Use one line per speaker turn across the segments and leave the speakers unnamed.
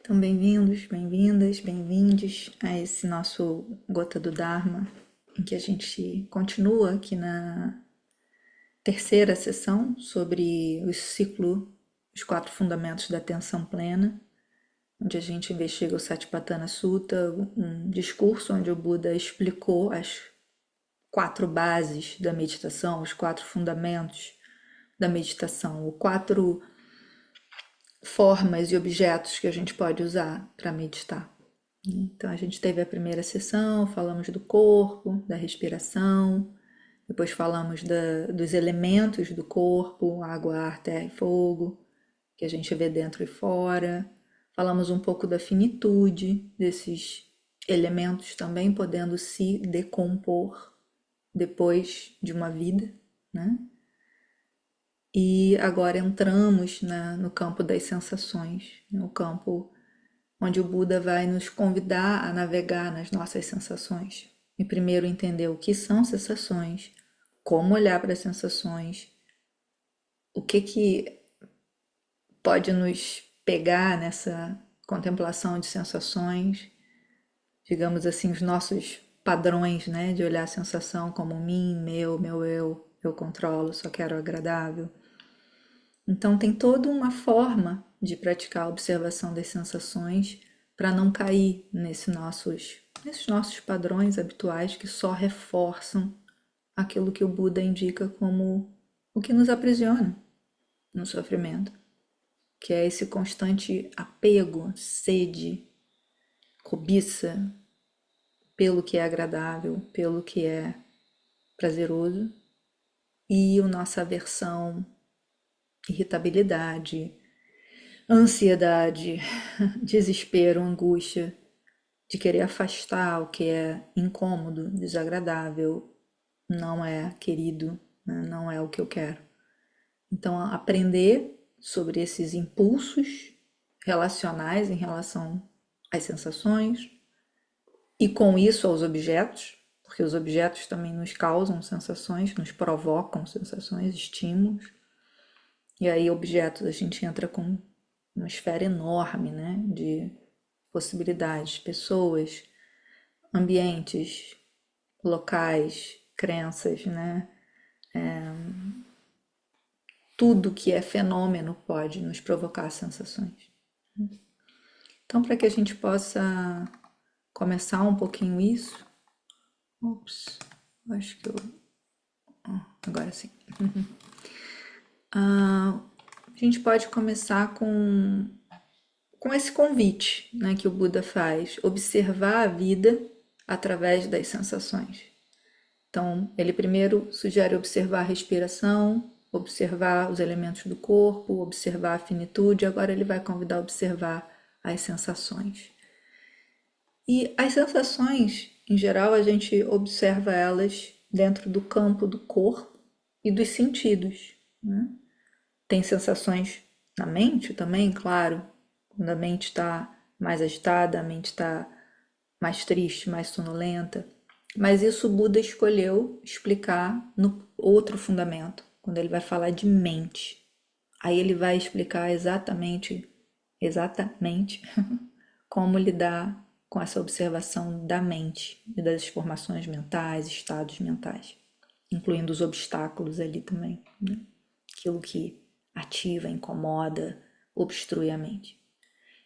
Então, bem-vindos, bem-vindas, bem-vindes a esse nosso Gota do Dharma, em que a gente continua aqui na terceira sessão sobre o ciclo, os 4 fundamentos da atenção plena, onde a gente investiga o Satipatthana Sutta, um discurso onde o Buda explicou as 4 bases da meditação, os 4 fundamentos da meditação, os 4 formas e objetos que a gente pode usar para meditar. Então, a gente teve a primeira sessão, falamos do corpo, da respiração, depois falamos dos elementos do corpo, água, ar, terra e fogo, que a gente vê dentro e fora. Falamos um pouco da finitude desses elementos também podendo se decompor depois de uma vida, né? E agora entramos no campo das sensações, no campo onde o Buda vai nos convidar a navegar nas nossas sensações. E primeiro entender o que são sensações, como olhar para as sensações, o que pode nos pegar nessa contemplação de sensações, digamos assim, os nossos padrões, né, de olhar a sensação como mim, meu eu controlo, só quero o agradável. Então tem toda uma forma de praticar a observação das sensações para não cair nesses nossos padrões habituais que só reforçam aquilo que o Buda indica como o que nos aprisiona no sofrimento, que é esse constante apego, sede, cobiça pelo que é agradável, pelo que é prazeroso, e a nossa aversão, irritabilidade, ansiedade, desespero, angústia de querer afastar o que é incômodo, desagradável, não é querido, né? Não é o que eu quero. Então, aprender sobre esses impulsos relacionais em relação às sensações e com isso aos objetos, porque os objetos também nos causam sensações, nos provocam sensações, estímulos. E aí, objetos, a gente entra com uma esfera enorme, né, de possibilidades, pessoas, ambientes, locais, crenças, né? Tudo que é fenômeno pode nos provocar sensações. Então, para que a gente possa começar um pouquinho isso, acho que eu. Agora sim. A gente pode começar com esse convite, né, que o Buda faz, observar a vida através das sensações. Então, ele primeiro sugere observar a respiração, observar os elementos do corpo, observar a finitude, agora ele vai convidar a observar as sensações. E as sensações, em geral, a gente observa elas dentro do campo do corpo e dos sentidos, né? Tem sensações na mente também, claro, quando a mente está mais agitada, a mente está mais triste, mais sonolenta. Mas isso o Buda escolheu explicar no outro fundamento, quando ele vai falar de mente. Aí ele vai explicar exatamente como lidar com essa observação da mente e das formações mentais, estados mentais, incluindo os obstáculos ali também, né? Aquilo que ativa, incomoda, obstrui a mente.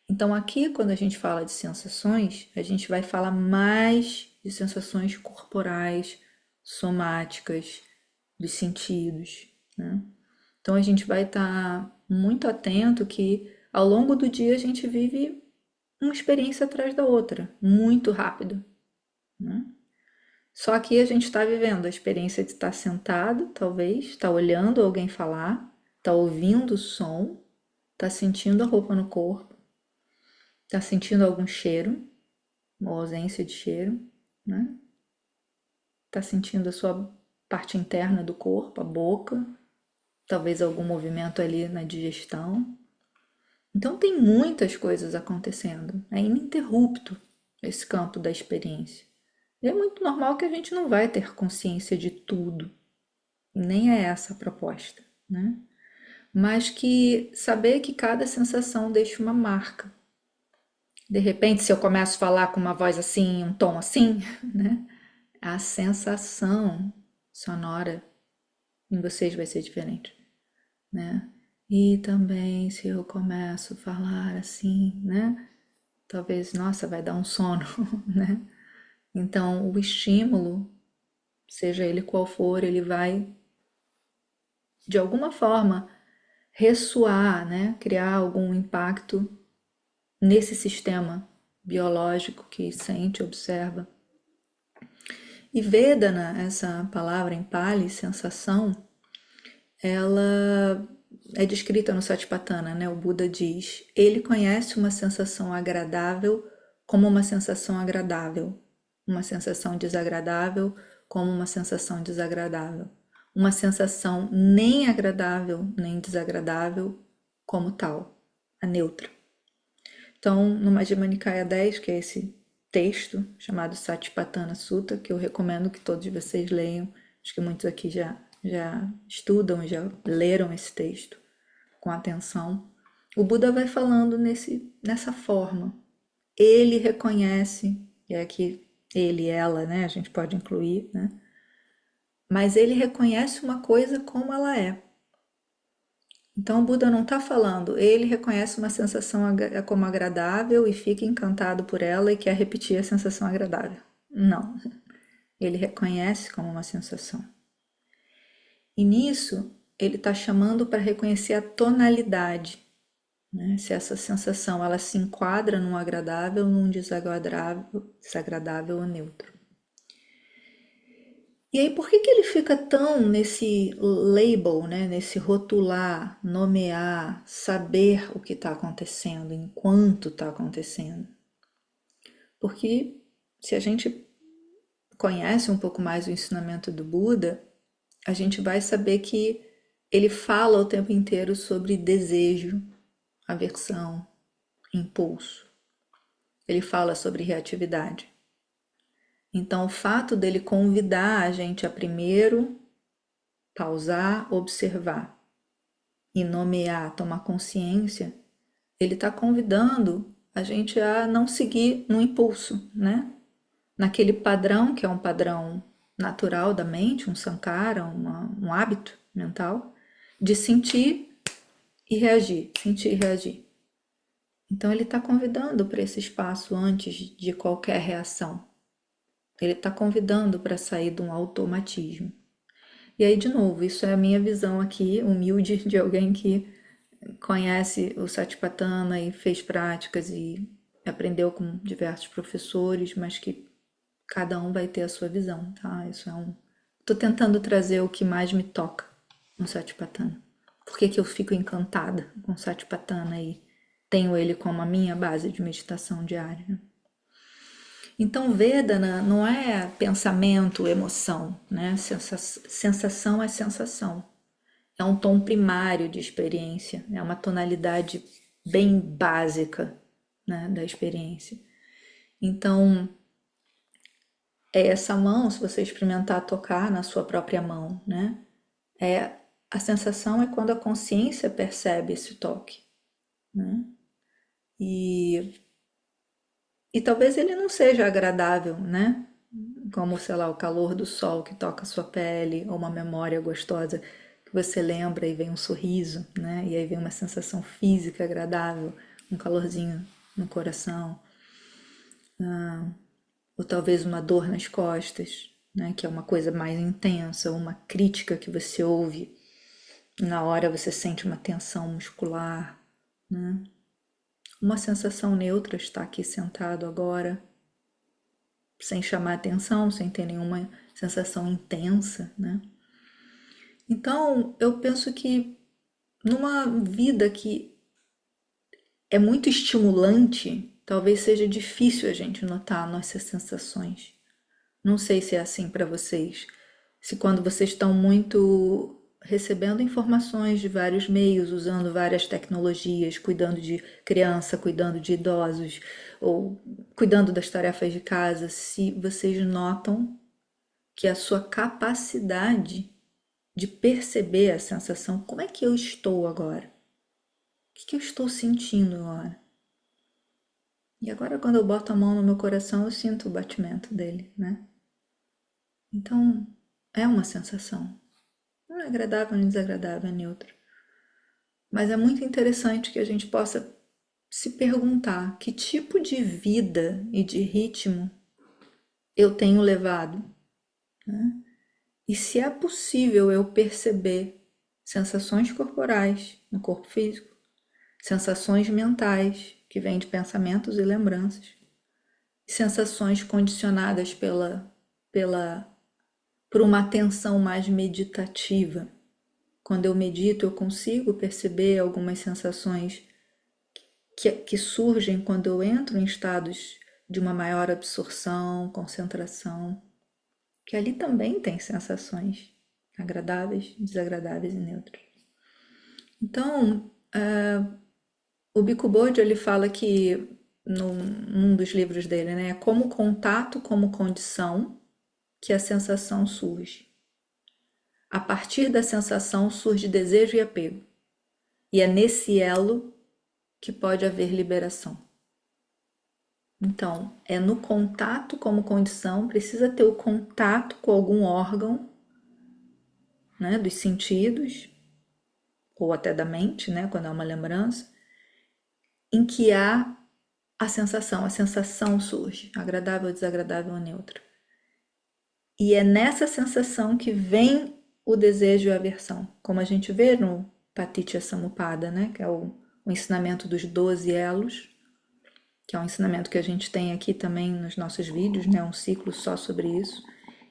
Então, aqui, quando a gente fala de sensações, a gente vai falar mais de sensações corporais, somáticas, dos sentidos, né? Então, a gente vai estar muito atento que ao longo do dia a gente vive uma experiência atrás da outra, muito rápido, né? Só que a gente está vivendo a experiência de estar sentado, talvez, estar olhando alguém falar, estar ouvindo o som, estar sentindo a roupa no corpo, estar sentindo algum cheiro, ou ausência de cheiro, né? Estar sentindo a sua parte interna do corpo, a boca, talvez algum movimento ali na digestão. Então tem muitas coisas acontecendo, é ininterrupto esse campo da experiência. E é muito normal que a gente não vai ter consciência de tudo, e nem é essa a proposta, né? Mas que saber que cada sensação deixa uma marca. De repente, se eu começo a falar com uma voz assim, um tom assim, né? A sensação sonora em vocês vai ser diferente, né? E também se eu começo a falar assim, né? Talvez, nossa, vai dar um sono, né? Então, o estímulo, seja ele qual for, ele vai, de alguma forma, ressoar, né? Criar algum impacto nesse sistema biológico que sente, observa. E Vedana, essa palavra em Pali, sensação, ela é descrita no Satipatthana, né? O Buda diz: ele conhece uma sensação agradável como uma sensação agradável, uma sensação desagradável como uma sensação desagradável, uma sensação nem agradável nem desagradável como tal, a neutra. Então, no Majjhima Nikaya 10, que é esse texto chamado Satipatthana Sutta, que eu recomendo que todos vocês leiam, acho que muitos aqui já estudam, já leram esse texto com atenção. O Buda vai falando nessa forma. Ele reconhece, e aqui ele, ela, né? A gente pode incluir, né? Mas ele reconhece uma coisa como ela é. Então o Buda não está falando, ele reconhece uma sensação como agradável e fica encantado por ela e quer repetir a sensação agradável. Não, ele reconhece como uma sensação. E nisso ele está chamando para reconhecer a tonalidade, né? Se essa sensação ela se enquadra num agradável, num desagradável ou neutro. E aí, por que que ele fica tão nesse label, né? Nesse rotular, nomear, saber o que está acontecendo, enquanto está acontecendo? Porque se a gente conhece um pouco mais o ensinamento do Buda, a gente vai saber que ele fala o tempo inteiro sobre desejo, aversão, impulso. Ele fala sobre reatividade. Então, o fato dele convidar a gente a primeiro pausar, observar e nomear, tomar consciência, ele está convidando a gente a não seguir no impulso, né? Naquele padrão que é um padrão natural da mente, um sankhara, um hábito mental, de sentir e reagir, sentir e reagir. Então ele está convidando para esse espaço antes de qualquer reação. Ele está convidando para sair de um automatismo. E aí, de novo, isso é a minha visão aqui, humilde, de alguém que conhece o Satipatthana e fez práticas e aprendeu com diversos professores, mas que cada um vai ter a sua visão, tá? Isso é um. Tô tentando trazer o que mais me toca no Satipatthana. Por que que eu fico encantada com o Satipatthana e tenho ele como a minha base de meditação diária? Então, Vedana não é pensamento, emoção, né? Sensação é sensação. É um tom primário de experiência, é uma tonalidade bem básica, né, da experiência. Então, é essa mão, se você experimentar tocar na sua própria mão, né? A sensação é quando a consciência percebe esse toque, né? E, e talvez ele não seja agradável, né? Como, sei lá, o calor do sol que toca a sua pele, ou uma memória gostosa que você lembra e vem um sorriso, né? E aí vem uma sensação física agradável, um calorzinho no coração, ou talvez uma dor nas costas, né? Que é uma coisa mais intensa, ou uma crítica que você ouve, na hora você sente uma tensão muscular, né? Uma sensação neutra está aqui sentado agora, sem chamar atenção, sem ter nenhuma sensação intensa, né? Então, eu penso que numa vida que é muito estimulante, talvez seja difícil a gente notar nossas sensações. Não sei se é assim para vocês. Se quando vocês estão muito recebendo informações de vários meios, usando várias tecnologias, cuidando de criança, cuidando de idosos, ou cuidando das tarefas de casa, se vocês notam que a sua capacidade de perceber a sensação, como é que eu estou agora? O que eu estou sentindo agora? E agora quando eu boto a mão no meu coração, eu sinto o batimento dele, né? Então, é uma sensação. Não é agradável nem desagradável, é neutro. Mas é muito interessante que a gente possa se perguntar que tipo de vida e de ritmo eu tenho levado, né? E se é possível eu perceber sensações corporais no corpo físico, sensações mentais que vêm de pensamentos e lembranças, sensações condicionadas pela por uma atenção mais meditativa. Quando eu medito, eu consigo perceber algumas sensações que surgem quando eu entro em estados de uma maior absorção, concentração, que ali também tem sensações agradáveis, desagradáveis e neutras. Então, o Bikubojo, ele fala que, num dos livros dele, né, é como contato, como condição, que a sensação surge. A partir da sensação surge desejo e apego. E é nesse elo que pode haver liberação. Então, é no contato como condição, precisa ter o contato com algum órgão, né, dos sentidos, ou até da mente, né, quando é uma lembrança, em que há a sensação surge, agradável, desagradável ou neutra. E é nessa sensação que vem o desejo e a aversão, como a gente vê no Paticca Samuppada, né, que é o ensinamento dos 12 elos, que é um ensinamento que a gente tem aqui também nos nossos vídeos, né, um ciclo só sobre isso,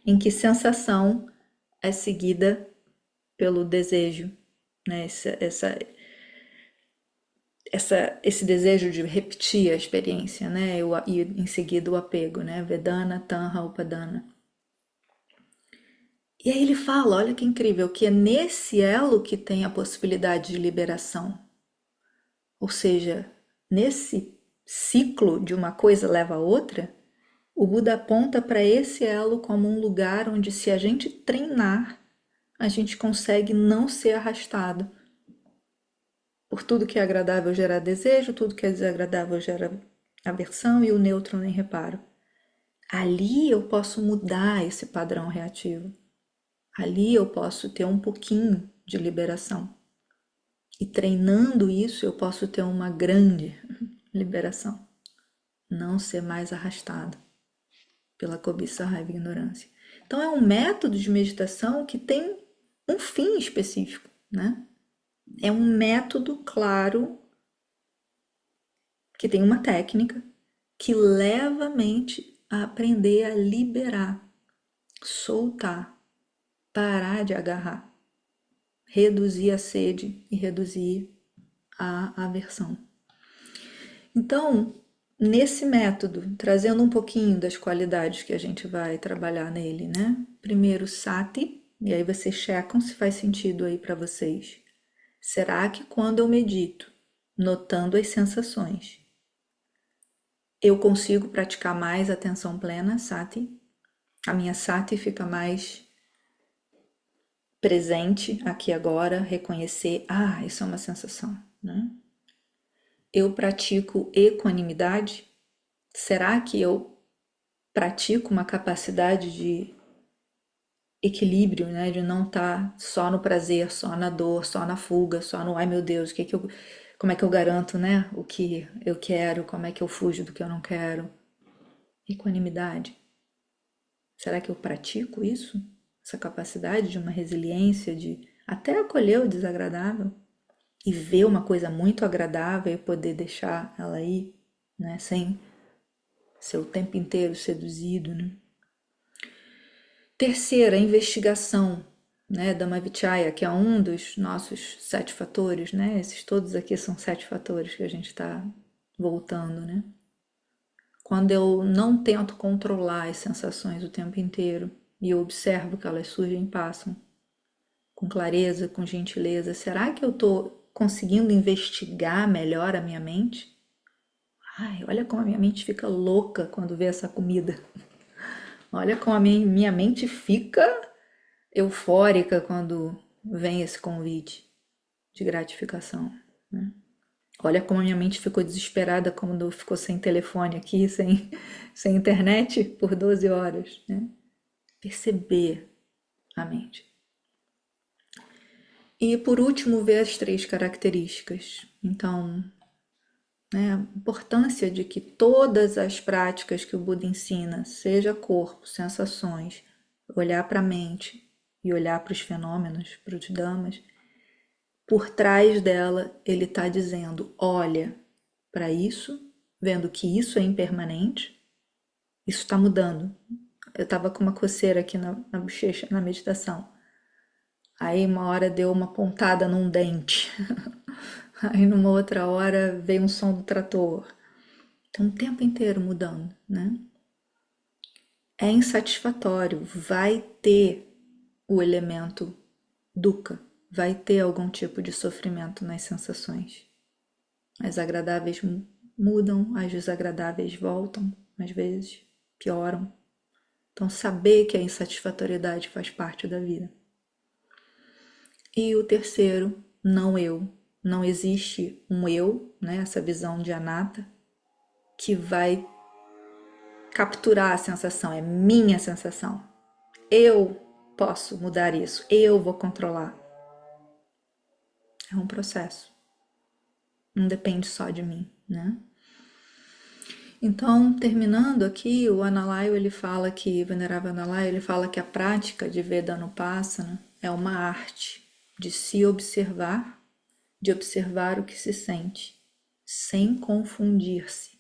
em que sensação é seguida pelo desejo, né, esse desejo de repetir a experiência, né, e em seguida o apego, né, Vedana, Tanha, Upadana. E aí ele fala, olha que incrível, que é nesse elo que tem a possibilidade de liberação. Ou seja, nesse ciclo de uma coisa leva a outra, o Buda aponta para esse elo como um lugar onde, se a gente treinar, a gente consegue não ser arrastado por tudo que é agradável gerar desejo, tudo que é desagradável gera aversão e o neutro nem reparo. Ali eu posso mudar esse padrão reativo. Ali eu posso ter um pouquinho de liberação. E treinando isso, eu posso ter uma grande liberação. Não ser mais arrastado pela cobiça, raiva e ignorância. Então, é um método de meditação que tem um fim específico, né? É um método claro, que tem uma técnica que leva a mente a aprender a liberar, soltar, parar de agarrar, reduzir a sede e reduzir a aversão. Então, nesse método, trazendo um pouquinho das qualidades que a gente vai trabalhar nele, né? Primeiro, sati, e aí vocês checam se faz sentido aí para vocês. Será que quando eu medito, notando as sensações, eu consigo praticar mais atenção plena, sati? A minha sati fica mais presente aqui agora, reconhecer, isso é uma sensação, né? Eu pratico equanimidade? Será que eu pratico uma capacidade de equilíbrio, né? De não estar só no prazer, só na dor, só na fuga, só no ai meu Deus, como é que eu garanto, né? O que eu quero, como é que eu fujo do que eu não quero? Equanimidade. Será que eu pratico isso? Essa capacidade de uma resiliência, de até acolher o desagradável e ver uma coisa muito agradável e poder deixar ela ir, né? Sem ser o tempo inteiro seduzido, né? Terceira, investigação, né, Dhammavichaya, que é um dos nossos 7 fatores, né? Esses todos aqui são 7 fatores que a gente está voltando, né? Quando eu não tento controlar as sensações o tempo inteiro e eu observo que elas surgem e passam com clareza, com gentileza, será que eu estou conseguindo investigar melhor a minha mente? Ai, olha como a minha mente fica louca quando vê essa comida. Olha como a minha mente fica eufórica quando vem esse convite de gratificação, né? Olha como a minha mente ficou desesperada quando ficou sem telefone aqui, sem internet por 12 horas, né? Perceber a mente. E por último, ver as 3 características. Então, né, a importância de que todas as práticas que o Buda ensina, seja corpo, sensações, olhar para a mente e olhar para os fenômenos, para os dhammas, por trás dela ele está dizendo, olha para isso, vendo que isso é impermanente, isso está mudando. Eu estava com uma coceira aqui na bochecha, na meditação. Aí uma hora deu uma pontada num dente. Aí numa outra hora veio um som do trator. Então o tempo inteiro mudando, né? É insatisfatório, vai ter o elemento dukkha, vai ter algum tipo de sofrimento nas sensações. As agradáveis mudam, as desagradáveis voltam, às vezes pioram. Então saber que a insatisfatoriedade faz parte da vida. E o terceiro, não eu. Não existe um eu, né, essa visão de anatta, que vai capturar a sensação, é minha sensação. Eu posso mudar isso, eu vou controlar. É um processo. Não depende só de mim, né? Então, terminando aqui, o Analayo, ele fala que, Venerável Analayo, ele fala que a prática de Vedanupassana é uma arte de se observar, de observar o que se sente, sem confundir-se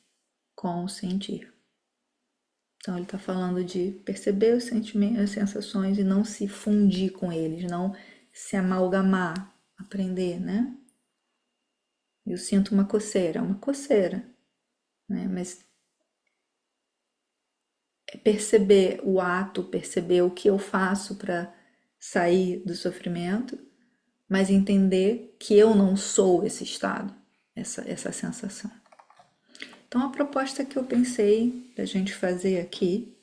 com o sentir. Então ele está falando de perceber os sentimentos, as sensações e não se fundir com eles, não se amalgamar, aprender, né? Eu sinto uma coceira, né? Mas é perceber o ato, perceber o que eu faço para sair do sofrimento, mas entender que eu não sou esse estado, essa sensação. Então a proposta que eu pensei da gente fazer aqui,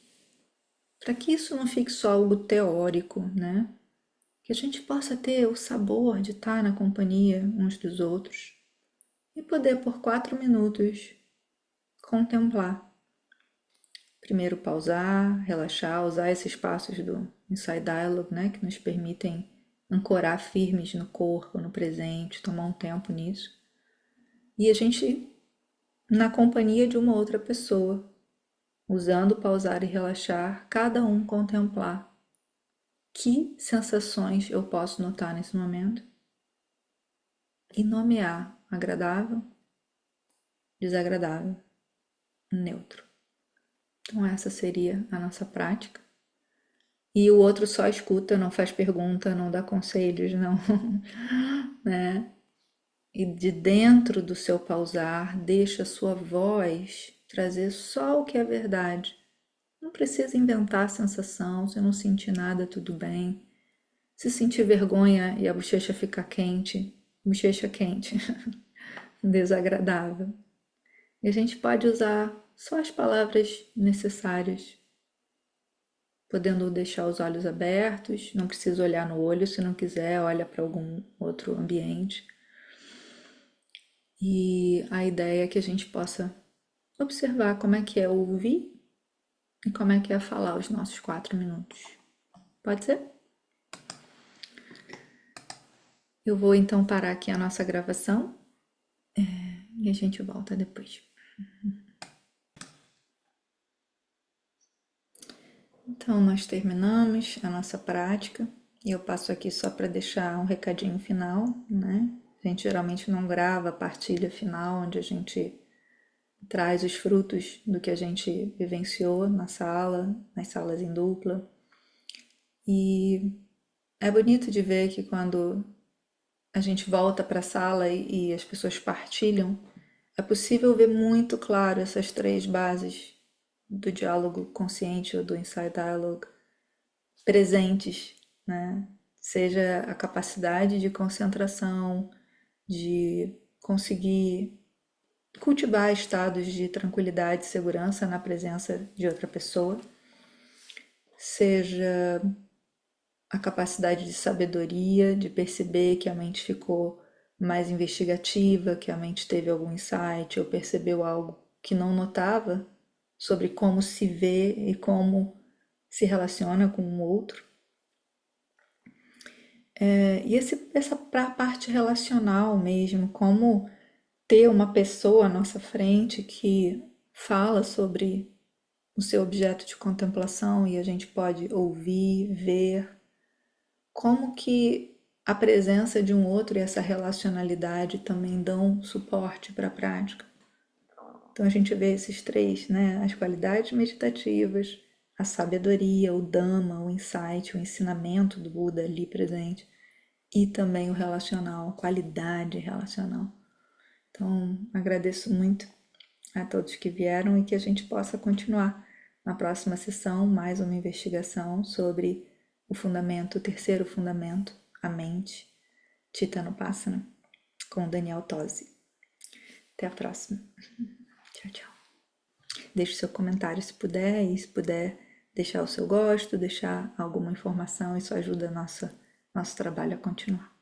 para que isso não fique só algo teórico, né? Que a gente possa ter o sabor de estar na companhia uns dos outros e poder por 4 minutos contemplar. Primeiro pausar, relaxar, usar esses passos do Insight Dialogue, né, que nos permitem ancorar firmes no corpo, no presente, tomar um tempo nisso. E a gente, na companhia de uma outra pessoa, usando pausar e relaxar, cada um contemplar que sensações eu posso notar nesse momento e nomear agradável, desagradável, neutro. Então essa seria a nossa prática. E o outro só escuta, não faz pergunta, não dá conselhos, não, né? E de dentro do seu pausar, deixa a sua voz trazer só o que é verdade. Não precisa inventar a sensação, se não sentir nada, tudo bem. Se sentir vergonha e a bochecha ficar quente, bochecha quente, desagradável. E a gente pode usar só as palavras necessárias, podendo deixar os olhos abertos, não precisa olhar no olho, se não quiser, olha para algum outro ambiente. E a ideia é que a gente possa observar como é que é ouvir e como é que é falar os nossos 4 minutos. Pode ser? Eu vou então parar aqui a nossa gravação e a gente volta depois. Então, nós terminamos a nossa prática e eu passo aqui só para deixar um recadinho final, né? A gente geralmente não grava a partilha final, onde a gente traz os frutos do que a gente vivenciou na sala, nas salas em dupla. E é bonito de ver que quando a gente volta para a sala e as pessoas partilham, é possível ver muito claro essas 3 bases do diálogo consciente ou do Insight Dialogue presentes, né? Seja a capacidade de concentração, de conseguir cultivar estados de tranquilidade e segurança na presença de outra pessoa, seja a capacidade de sabedoria, de perceber que a mente ficou mais investigativa, que a mente teve algum insight ou percebeu algo que não notava sobre como se vê e como se relaciona com o outro. E essa parte relacional mesmo, como ter uma pessoa à nossa frente que fala sobre o seu objeto de contemplação e a gente pode ouvir, ver, como que a presença de um outro e essa relacionalidade também dão suporte para a prática. Então a gente vê esses três, né? As qualidades meditativas, a sabedoria, o Dhamma, o insight, o ensinamento do Buda ali presente, e também o relacional, a qualidade relacional. Então agradeço muito a todos que vieram e que a gente possa continuar na próxima sessão mais uma investigação sobre o fundamento, o terceiro fundamento, a mente, Chittanupassana, com Daniel Tosi. Até a próxima. Tchau, tchau. Deixe seu comentário se puder, e se puder deixar o seu gosto, deixar alguma informação, isso ajuda nosso trabalho a continuar.